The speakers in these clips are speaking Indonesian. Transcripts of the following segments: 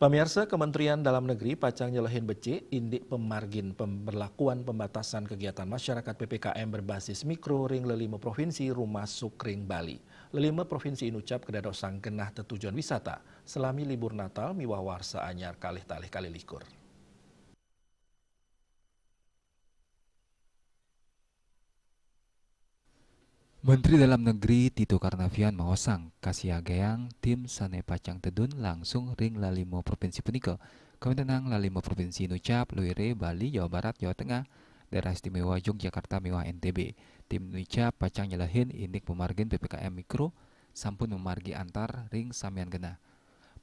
Pemirsa, Kementerian Dalam Negeri pacang nyelehin becik indik pemargin pemberlakuan pembatasan kegiatan masyarakat PPKM berbasis mikro ring lelima provinsi rumah sukring Bali. Lelima provinsi inucap kedadosang genah tetujuan wisata selami libur Natal miwah warsa anyar kalih-talih kali likur. Menteri Dalam Negeri Tito Karnavian mengosang kasihageang tim sane pacang tedun langsung ring lalimo provinsi punika. Kementenang lalimo provinsi nucap Luire, Bali, Jawa Barat, Jawa Tengah, Daerah Istimewa Yogyakarta miwah NTB. Tim nucap pacang nyelehin indik pemargin PPKM Mikro sampun memargi antar ring samian genah.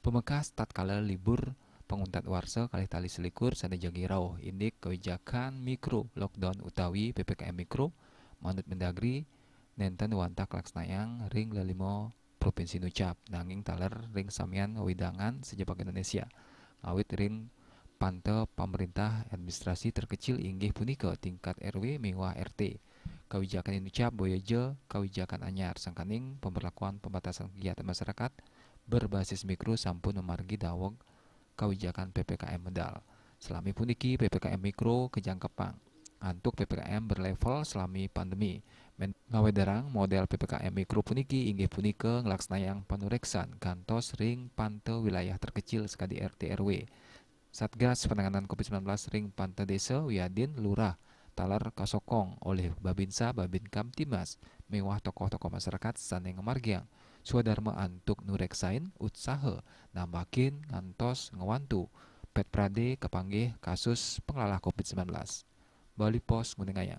Pemekas tatkala libur penguntat warsa kalih tali selikur sane jagi rauh indik kebijakan mikro lockdown utawi PPKM Mikro manut Mendagri nenten wantak laksnayang ring lelimo provinsi nucap nanging taler ring samian widangan sejebak Indonesia awit ring pantau pemerintah administrasi terkecil inggih punika tingkat RW miwah RT. Kebijakan ini ucap boyoje kebijakan anyar sangkaning pemberlakuan pembatasan kegiatan masyarakat berbasis mikro sampun memargi daweg kebijakan PPKM medal. Selami puniki PPKM mikro kejangkepang antuk PPKM berlevel selami pandemi. Ngawedarang model PPKM mikro puniki inggih punika nglaksnayang panureksan kantos ring pantau wilayah terkecil sekadi RT RW. Satgas Penanganan COVID-19 ring pantau desa Wiyadin Lurah talar kasokong oleh Babinsa Babin Kamtimas mewah tokoh-tokoh masyarakat sane ngemargiang swadharma antuk nureksain utsaha nambakin ngantos ngewantu pet prade kepanggih kasus penglalah COVID-19. Bali Pos nguningaya.